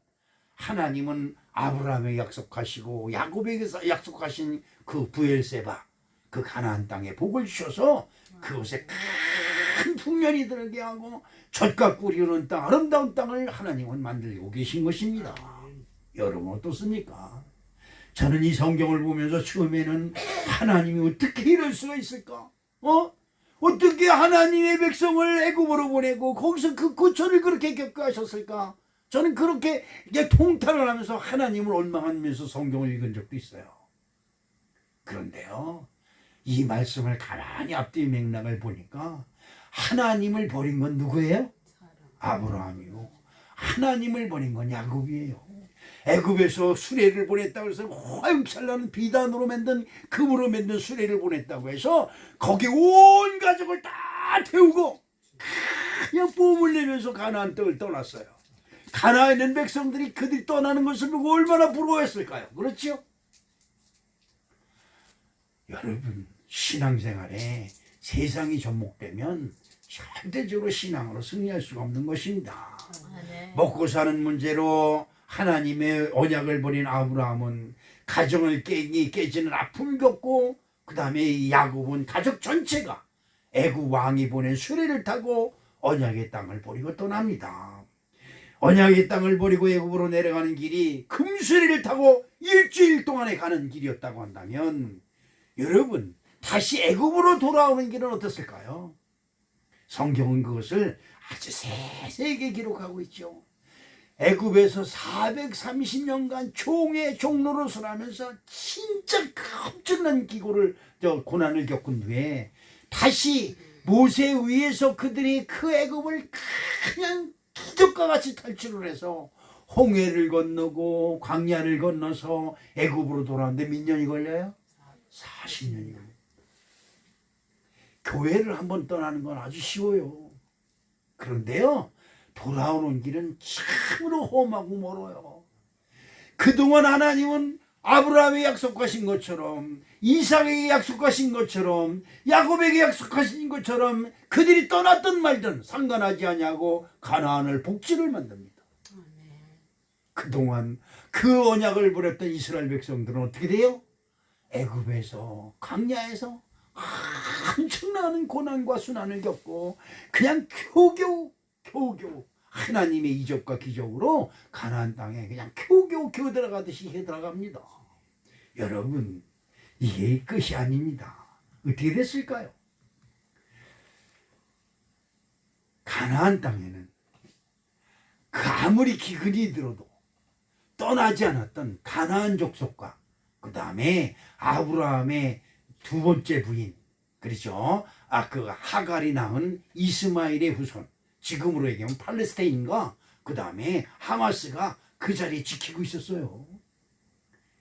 하나님은 아브라함에게 약속하시고 야곱에게 약속하신 그 부엘세바, 그 가나안 땅에 복을 주셔서 그곳에 큰 풍년이 들게 하고 젖과 꿀이 흐르는 땅, 아름다운 땅을 하나님은 만들고 계신 것입니다. 여러분 어떻습니까? 저는 이 성경을 보면서 처음에는 하나님이 어떻게 이럴 수가 있을까? 어떻게 하나님의 백성을 애굽으로 보내고 거기서 그 고초를 그렇게 겪으셨을까? 저는 그렇게 이제 통탄을 하면서 하나님을 원망하면서 성경을 읽은 적도 있어요. 그런데요, 이 말씀을 가만히 앞뒤 맥락을 보니까 하나님을 버린 건 누구예요? 아브라함이고, 하나님을 버린 건 야곱이에요. 애굽에서 수레를 보냈다고 해서 화염찬란한 비단으로 만든, 금으로 만든 수레를 보냈다고 해서 거기 온 가족을 다 태우고 그냥 뽐을 내면서 가나안 땅을 떠났어요. 가나안에 있는 백성들이 그들이 떠나는 것을 보고 얼마나 부러워했을까요? 그렇죠? 여러분, 신앙생활에 세상이 접목되면 절대적으로 신앙으로 승리할 수가 없는 것입니다. 먹고 사는 문제로 하나님의 언약을 버린 아브라함은 가정을 깨지는 아픔을 겪고, 그 다음에 야곱은 가족 전체가 애굽 왕이 보낸 수레를 타고 언약의 땅을 버리고 떠납니다. 언약의 땅을 버리고 애굽으로 내려가는 길이 금수레를 타고 일주일 동안에 가는 길이었다고 한다면, 여러분 다시 애굽으로 돌아오는 길은 어땠을까요? 성경은 그것을 아주 세세하게 기록하고 있죠. 애굽에서 430년간 종의 종노릇을 하면서 진짜 엄청난 고난을 겪은 후에 다시 모세 위에서 그들이 그 애굽을 그냥 기적과 같이 탈출을 해서 홍해를 건너고 광야를 건너서 애굽으로 돌아오는데 몇 년이 걸려요? 40년이 걸려요. 교회를 한번 떠나는 건 아주 쉬워요. 그런데요, 돌아오는 길은 참으로 험하고 멀어요. 그동안 하나님은 아브라함에 약속하신 것처럼, 이삭에게 약속하신 것처럼, 야곱에게 약속하신 것처럼 그들이 떠났든 말든 상관하지 아니하고 가나안을 복지를 만듭니다. 그동안 그 언약을 버렸던 이스라엘 백성들은 어떻게 돼요? 애굽에서, 광야에서 엄청난 고난과 순환을 겪고 그냥 겨우겨우 하나님의 이적과 기적으로 가나안 땅에 그냥 겨우겨우 들어가듯이 들어갑니다. 여러분, 이게 끝이 아닙니다. 어떻게 됐을까요? 가나안 땅에는 그 아무리 기근이 들어도 떠나지 않았던 가나안 족속과 그 다음에 아브라함의 두 번째 부인, 그렇죠? 그 하갈이 낳은 이스마엘의 후손, 지금으로 얘기하면 팔레스타인과 그 다음에 하마스가 그 자리에 지키고 있었어요.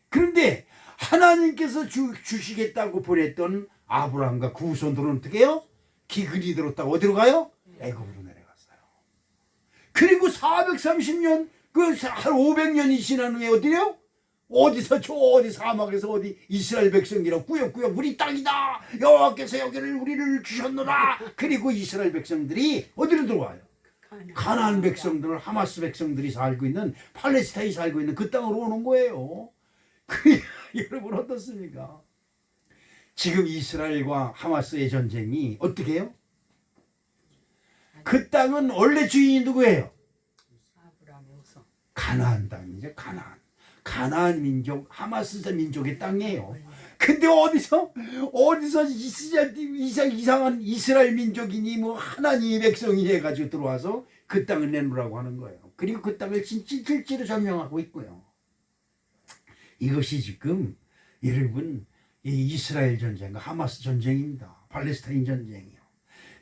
그런데 하나님께서 주시겠다고 보냈던 아브라함과 그 후손들은 어떻게 해요? 기근이 들었다고 어디로 가요? 애굽으로 내려갔어요. 그리고 430년, 한 500년이 지난 후에 어디래요? 어디서 어디 사막에서 어디 이스라엘 백성이라 꾸역꾸역 우리 땅이다, 여호와께서 여기를 우리를 주셨노라. 그리고 이스라엘 백성들이 어디로 들어와요? 가나안 백성들, 하마스 백성들이 살고 있는, 팔레스타인이 살고 있는 그 땅으로 오는 거예요. 여러분 어떻습니까? 지금 이스라엘과 하마스의 전쟁이 어떻게 해요? 그 땅은 원래 주인이 누구예요? 가나안 땅이죠. 가나안 민족, 하마스 민족의 땅이에요. 근데 어디서 이상한 이스라엘 민족이니 뭐 하나님의 백성이 해가지고 들어와서 그 땅을 내놓으라고 하는 거예요. 그리고 그 땅을 실제로 점령하고 있고요. 이것이 지금 여러분 이스라엘 전쟁과 하마스 전쟁입니다. 팔레스타인 전쟁이요.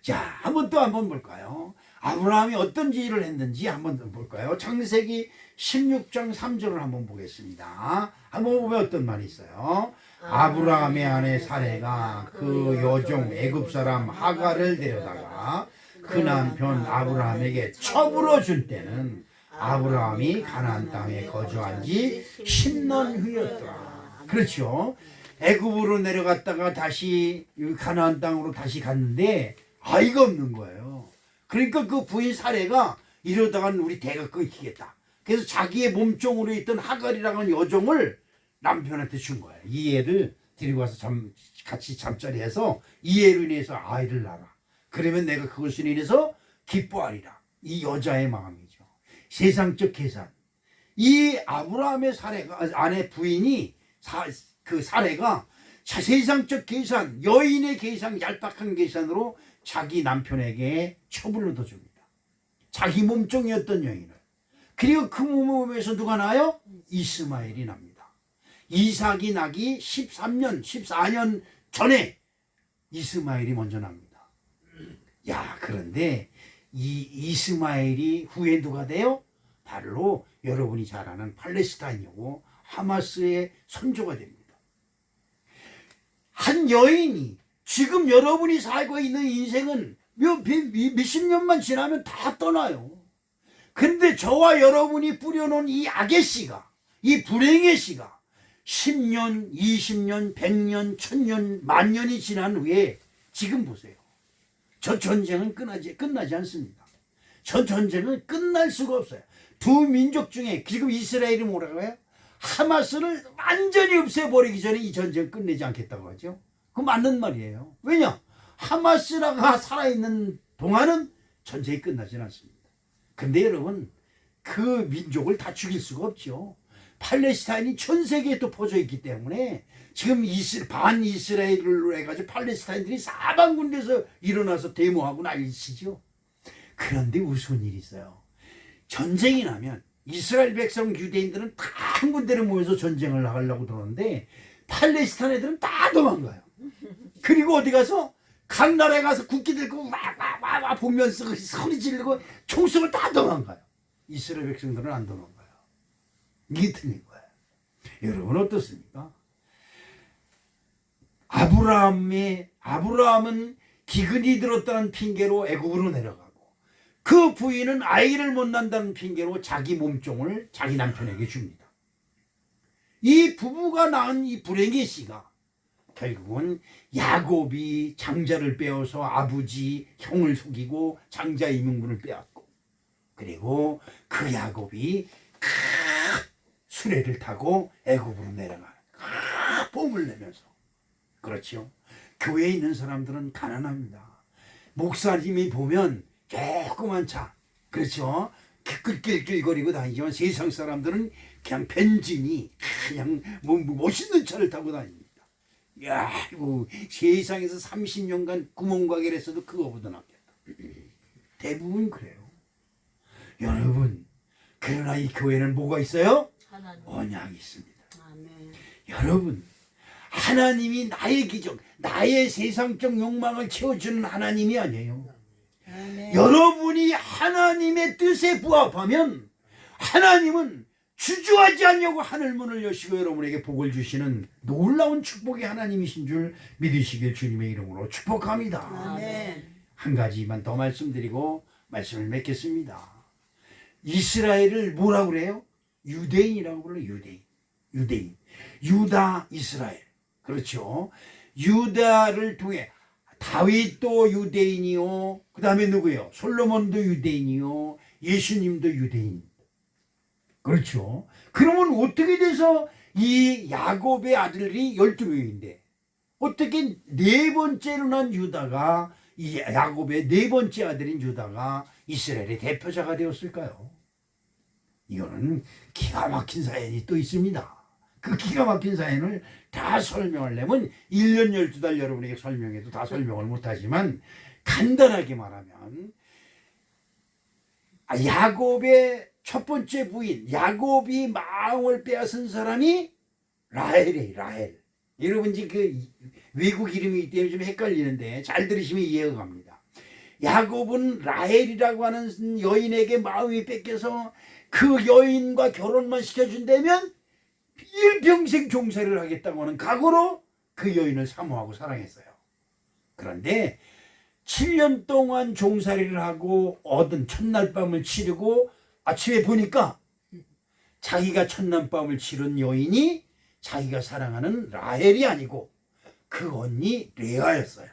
자, 한번 볼까요? 아브라함이 어떤 일을 했는지 한번 볼까요? 창세기 16장 3절을 한번 보겠습니다. 한번 보면 어떤 말이 있어요? 아브라함의 아내 사레가 그 여종 애굽 사람 하갈을 데려다가 그 남편 아브라함에게 첩으로 준 때는 아브라함이 가나안 땅에 거주한 지 10년 후였더라. 그렇죠. 애굽으로 내려갔다가 다시 가나안 땅으로 다시 갔는데 아이가 없는 거예요. 그러니까 그 부인 사례가 이러다간 우리 대가 끊기겠다. 그래서 자기의 몸종으로 있던 하갈이라는 여종을 남편한테 준 거예요. 이 애를 데리고 와서 같이 잠자리해서 이 애로 인해서 아이를 낳아. 그러면 내가 그것으로 인해서 기뻐하리라. 이 여자의 마음이죠. 세상적 계산. 이 아브라함의 사례가, 아내 부인이 그 사례가 세상적 계산, 여인의 계산, 얄팍한 계산으로 자기 남편에게 첩을 얻어줍니다. 자기 몸종이었던 여인을. 그리고 그 몸에서 누가 나요? 이스마엘이 납니다. 이삭이 나기 14년 전에 이스마엘이 먼저 납니다. 야, 그런데 이 이스마엘이 후에 누가 돼요? 바로 여러분이 잘 아는 팔레스타인이고 하마스의 선조가 됩니다. 한 여인이 지금 여러분이 살고 있는 인생은 몇십 년만 지나면 다 떠나요. 근데 저와 여러분이 뿌려놓은 이 악의 씨가, 이 불행의 씨가 10년, 20년, 100년, 1000년, 만년이 지난 후에 지금 보세요. 저 전쟁은 끝나지 않습니다. 저 전쟁은 끝날 수가 없어요. 두 민족 중에 지금 이스라엘이 뭐라고 해요? 하마스를 완전히 없애버리기 전에 이 전쟁 끝내지 않겠다고 하죠. 그거 맞는 말이에요. 왜냐? 하마스가 살아있는 동안은 전쟁이 끝나지 않습니다. 근데 여러분, 그 민족을 다 죽일 수가 없죠. 팔레스타인이 전 세계에 또 퍼져 있기 때문에 지금 반이스라엘로 해가지고 팔레스타인들이 사방군데서 일어나서 데모하고 난리치죠. 그런데 우스운 일이 있어요. 전쟁이 나면 이스라엘 백성 유대인들은 다 한 군데로 모여서 전쟁을 나가려고 들었는데 팔레스타인 애들은 다 도망가요. 그리고 어디 가서 각 나라에 가서 국기 들고 와 보면서 소리 지르고 총성을 다 도망가요. 이스라엘 백성들은 안 도망가요. 이게 틀린 거예요. 여러분 어떻습니까? 아브라함은 기근이 들었다는 핑계로 애굽으로 내려가고 그 부인은 아이를 못 낳는다는 핑계로 자기 몸종을 자기 남편에게 줍니다. 이 부부가 낳은 이 불행의 씨가 결국은 야곱이 장자를 빼어서 아버지 형을 속이고 장자의 명분을 빼앗고, 그리고 그 야곱이 수레를 타고 애굽으로 내려가는 뽕을 내면서. 그렇죠. 교회에 있는 사람들은 가난합니다. 목사님이 보면 조그만 차, 그렇죠, 끌끌끌거리고 다니지만 세상 사람들은 그냥 벤진이 그냥 뭐 멋있는 차를 타고 다닙니다. 야, 이거 세상에서 30년간 구멍가게를 했어도 그거보다 낫겠다. 대부분 그래요. 여러분, 그러나 이 교회는 뭐가 있어요? 하나님. 언약이 있습니다. 아멘. 여러분, 하나님이 나의 기적, 나의 세상적 욕망을 채워주는 하나님이 아니에요. 아멘. 여러분이 하나님의 뜻에 부합하면 하나님은 주저하지 않냐고 하늘문을 여시고 여러분에게 복을 주시는 놀라운 축복의 하나님이신 줄 믿으시길 주님의 이름으로 축복합니다. 아멘. 한 가지만 더 말씀드리고 말씀을 맺겠습니다. 이스라엘을 뭐라고 그래요? 유대인이라고 불러요. 유대인. 유다, 이스라엘. 그렇죠. 유다를 통해 다윗도 유대인이요, 그 다음에 누구요? 솔로몬도 유대인이요, 예수님도 유대인. 그렇죠. 그러면 어떻게 돼서 이 야곱의 아들이 12명인데 어떻게 네 번째로 난 유다가, 이 야곱의 네 번째 아들인 유다가 이스라엘의 대표자가 되었을까요? 이거는 기가 막힌 사연이 또 있습니다. 그 기가 막힌 사연을 다 설명하려면 1년 12달 여러분에게 설명해도 다 설명을 못하지만 간단하게 말하면, 야곱의 첫 번째 부인, 야곱이 마음을 빼앗은 사람이 라헬이에요. 라헬. 여러분 이제 그 외국 이름이기 때문에 좀 헷갈리는데 잘 들으시면 이해가 갑니다. 야곱은 라헬이라고 하는 여인에게 마음이 뺏겨서 그 여인과 결혼만 시켜준다면 일평생 종살이를 하겠다고 하는 각오로 그 여인을 사모하고 사랑했어요. 그런데 7년 동안 종살이를 하고 얻은 첫날 밤을 치르고 아침에 보니까 자기가 첫날 밤을 치른 여인이 자기가 사랑하는 라헬이 아니고 그 언니 레아였어요.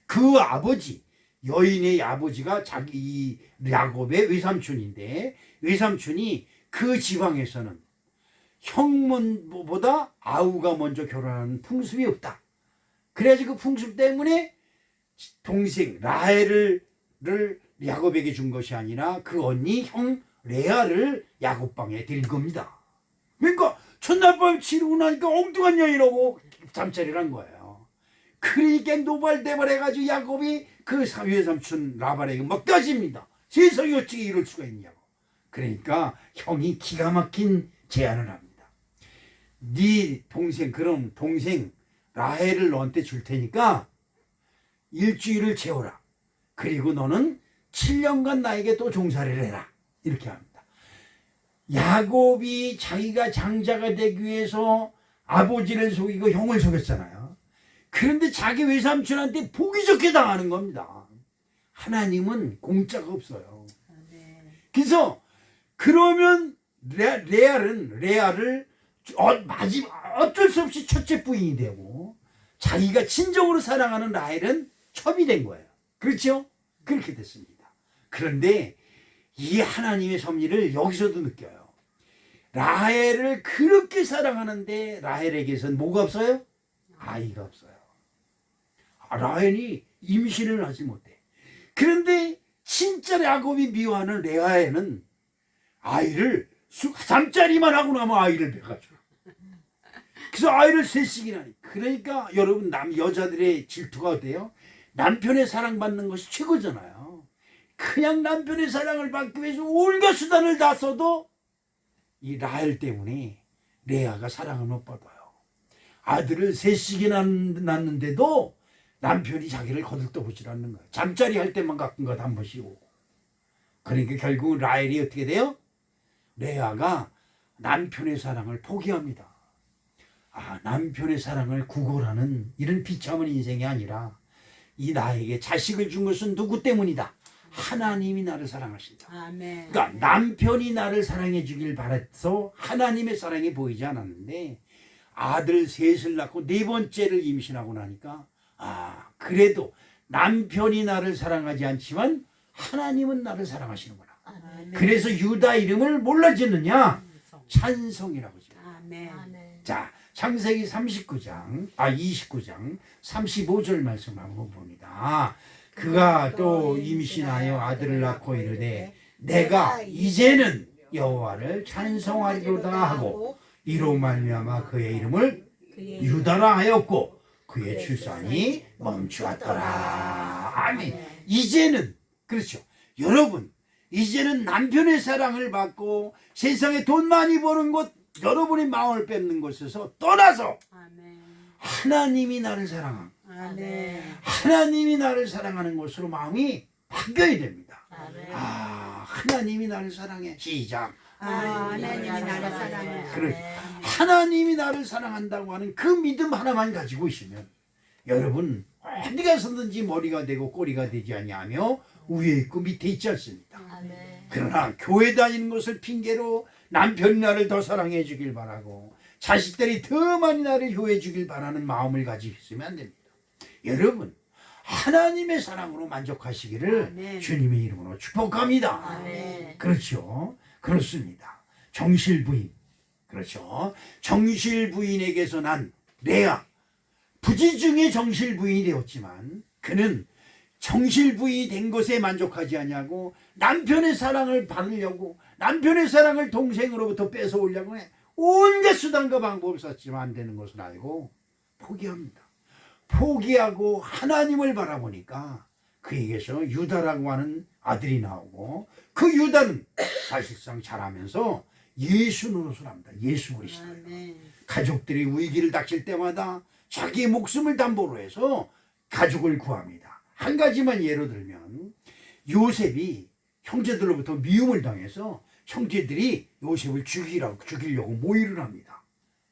그 아버지, 여인의 아버지가 자기 야곱의 외삼촌인데, 외삼촌이 그 지방에서는 형문보다 아우가 먼저 결혼하는 풍습이 없다. 그래서 그 풍습 때문에 동생 라헬을 야곱에게 준 것이 아니라 그 언니 형 레아를 야곱 방에 들인 겁니다. 그러니까 첫날 밤 치르고 나니까 엉뚱한 여인하고 잠자리를 한 거예요. 그러니까 노발대발 해가지고 야곱이 그 외삼촌 라반에게 막 따집니다. 세상에 어찌 이럴 수가 있냐고. 그러니까 형이 기가 막힌 제안을 합니다. 네 동생, 그럼 동생 라헬을 너한테 줄 테니까 일주일을 채워라. 그리고 너는 7년간 나에게 또 종살이를 해라. 이렇게 합니다. 야곱이 자기가 장자가 되기 위해서 아버지를 속이고 형을 속였잖아요. 그런데 자기 외삼촌한테 보기 좋게 당하는 겁니다. 하나님은 공짜가 없어요. 그래서 그러면 레아를 어쩔 수 없이 첫째 부인이 되고 자기가 진정으로 사랑하는 라헬은 첩이 된 거예요. 그렇죠? 그렇게 됐습니다. 그런데 이 하나님의 섭리를 여기서도 느껴요. 라헬을 그렇게 사랑하는데 라헬에게선 뭐가 없어요? 아이가 없어요. 라헬이 임신을 하지 못해. 그런데 진짜 야곱이 미워하는 레아에는 아이를 잠자리만 하고 나면 아이를 배가죠. 그래서 아이를 셋씩이나. 그러니까 여러분, 여자들의 질투가 어때요? 남편의 사랑받는 것이 최고잖아요. 그냥 남편의 사랑을 받기 위해서 온갖 수단을 다 써도 이 라헬 때문에 레아가 사랑을 못 받아요. 아들을 셋씩이나 낳는데도 남편이 자기를 거들떠보질 않는 거예요. 잠자리 할 때만 가끔 것 한 번씩 오고. 그러니까 결국 라헬이 어떻게 돼요? 레아가 남편의 사랑을 포기합니다. 남편의 사랑을 구걸하는 이런 비참한 인생이 아니라 이 나에게 자식을 준 것은 누구 때문이다? 하나님이 나를 사랑하신다. 아멘. 그러니까 남편이 나를 사랑해 주길 바라서 하나님의 사랑이 보이지 않았는데 아들 셋을 낳고 네 번째를 임신하고 나니까 그래도 남편이 나를 사랑하지 않지만 하나님은 나를 사랑하시는구나. 아멘. 그래서 유다 이름을 뭘로 짓느냐? 찬송이라고 지어요. 아멘. 자, 창세기 29장 35절 말씀 한번 봅니다. 그가 또 임신하여 아들을 낳고 이르되 내가 이제는 여호와를 찬송하리로다 하고 이로 말미암아 그의 이름을 유다라 하였고 그의 출산이 멈추었더라. 아멘. 이제는 그렇죠. 여러분 이제는 남편의 사랑을 받고 세상에 돈 많이 버는 것 여러분의 마음을 뺏는 것에서 떠나서 아멘. 하나님이 나를 사랑하고 아멘. 하나님이 나를 사랑하는 것으로 마음이 바뀌어야 됩니다. 아멘. 하나님이 나를 사랑해. 시작. 하나님이 나를 사랑해. 그렇죠. 하나님이 나를 사랑한다고 하는 그 믿음 하나만 가지고 있으면 여러분 어디 가서든지 머리가 되고 꼬리가 되지 아니하며 위에 있고 밑에 있지 않습니다. 그러나 교회 다니는 것을 핑계로 남편이 나를 더 사랑해 주길 바라고 자식들이 더 많이 나를 효해 주길 바라는 마음을 가지고 있으면 안 됩니다. 여러분 하나님의 사랑으로 만족하시기를 아멘. 주님의 이름으로 축복합니다. 아멘. 그렇죠. 그렇습니다. 정실부인 그렇죠. 정실부인에게서 난 레아 부지 중에 정실부인이 되었지만 그는 정실부인이 된 것에 만족하지 아니하고 남편의 사랑을 받으려고 남편의 사랑을 동생으로부터 뺏어오려고 해 온갖 수단과 방법을 썼지만 안 되는 것을 알고 포기합니다. 포기하고 하나님을 바라보니까 그에게서 유다라고 하는 아들이 나오고 그 유다는 사실상 자라면서 예수 노릇을 합니다. 예수 그리스도예요. 아멘. 가족들이 위기를 닥칠 때마다 자기의 목숨을 담보로 해서 가족을 구합니다. 한 가지만 예로 들면 요셉이 형제들로부터 미움을 당해서 형제들이 요셉을 죽이려고 모의를 합니다.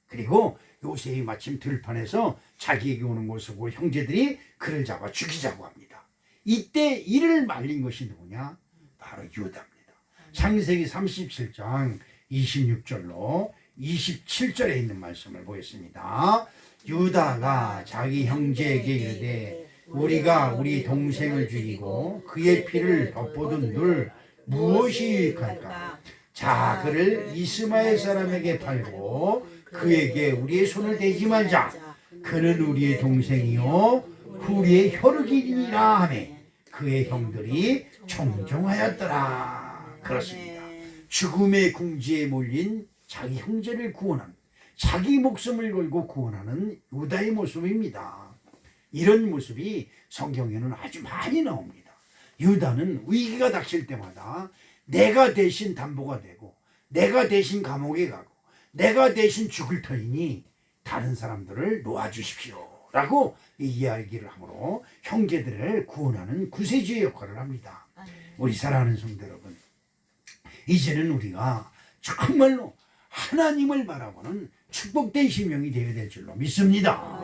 그리고 요셉이 마침 들판에서 자기에게 오는 것을 보고 형제들이 그를 잡아 죽이자고 합니다. 이때 이를 말린 것이 누구냐? 바로 유다입니다. 창세기 37장 26절로 27절에 있는 말씀을 보겠습니다. 유다가 자기 형제에게 이르되 우리가 우리 동생을 죽이고 그의 피를 덮어둔 늘 무엇이 갈까? 자, 그를 이스마엘 사람에게 팔고 그에게 우리의 손을 대지 말자. 그는 우리의 동생이요 우리의 혈육이니라 하매 그의 형들이 청종하였더라. 그렇습니다. 죽음의 궁지에 몰린 자기 형제를 구원하는 자기 목숨을 걸고 구원하는 유다의 모습입니다. 이런 모습이 성경에는 아주 많이 나옵니다. 유다는 위기가 닥칠 때마다 내가 대신 담보가 되고 내가 대신 감옥에 가고 내가 대신 죽을 터이니 다른 사람들을 놓아주십시오 라고 이야기를 함으로 형제들을 구원하는 구세주의 역할을 합니다. 우리 사랑하는 성도 여러분, 이제는 우리가 정말로 하나님을 바라보는 축복된 심령이 되어야 될 줄로 믿습니다.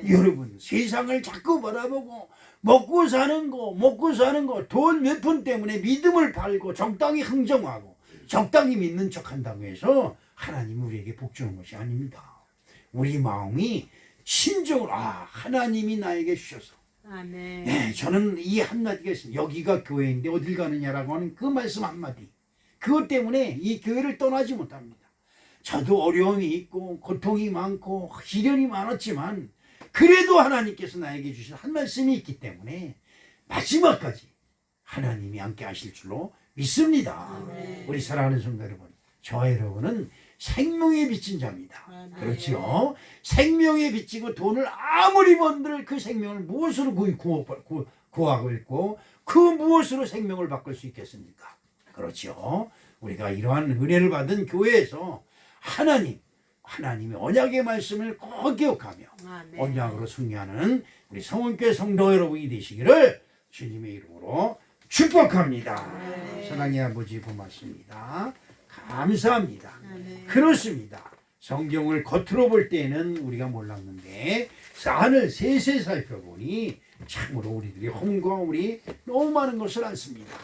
여러분 세상을 자꾸 바라보고 먹고 사는 거 돈 몇 푼 때문에 믿음을 팔고 적당히 흥정하고 적당히 믿는 척한다고 해서 하나님이 우리에게 복 주는 것이 아닙니다. 우리 마음이 신정으로 하나님이 나에게 주셔서 아멘. 네, 저는 이 한마디가 있습니다. 여기가 교회인데 어딜 가느냐라고 하는 그 말씀 한마디 그것 때문에 이 교회를 떠나지 못합니다. 저도 어려움이 있고 고통이 많고 시련이 많았지만 그래도 하나님께서 나에게 주신 한 말씀이 있기 때문에 마지막까지 하나님이 함께 하실 줄로 믿습니다. 아멘. 우리 사랑하는 성도 여러분, 저와 여러분은 생명에 빚진 자입니다. 아멘. 그렇죠? 생명에 빚지고 돈을 아무리 번들 그 생명을 무엇으로 구하고 있고 그 무엇으로 생명을 바꿀 수 있겠습니까? 그렇죠? 우리가 이러한 은혜를 받은 교회에서 하나님의 언약의 말씀을 꼭 기억하며 아멘. 언약으로 승리하는 우리 성원교회 성도 여러분이 되시기를 주님의 이름으로 축복합니다. 아멘. 사랑의 아버지 고맙습니다. 감사합니다. 아멘. 그렇습니다. 성경을 겉으로 볼 때는 우리가 몰랐는데 안을 세세 살펴보니 참으로 우리들이 험과 너무 많은 것을 않습니다.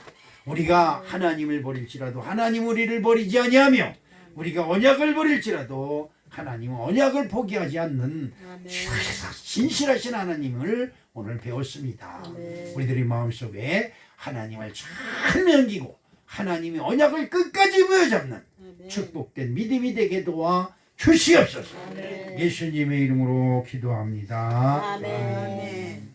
우리가 하나님을 버릴지라도 하나님 우리를 버리지 아니하며 우리가 언약을 버릴지라도 하나님은 언약을 포기하지 않는 진실하신 하나님을 오늘 배웠습니다. 우리들의 마음속에 하나님을 잘 넘기고 하나님의 언약을 끝까지 부여잡는 축복된 믿음이 되게 도와 주시옵소서. 예수님의 이름으로 기도합니다. 아멘.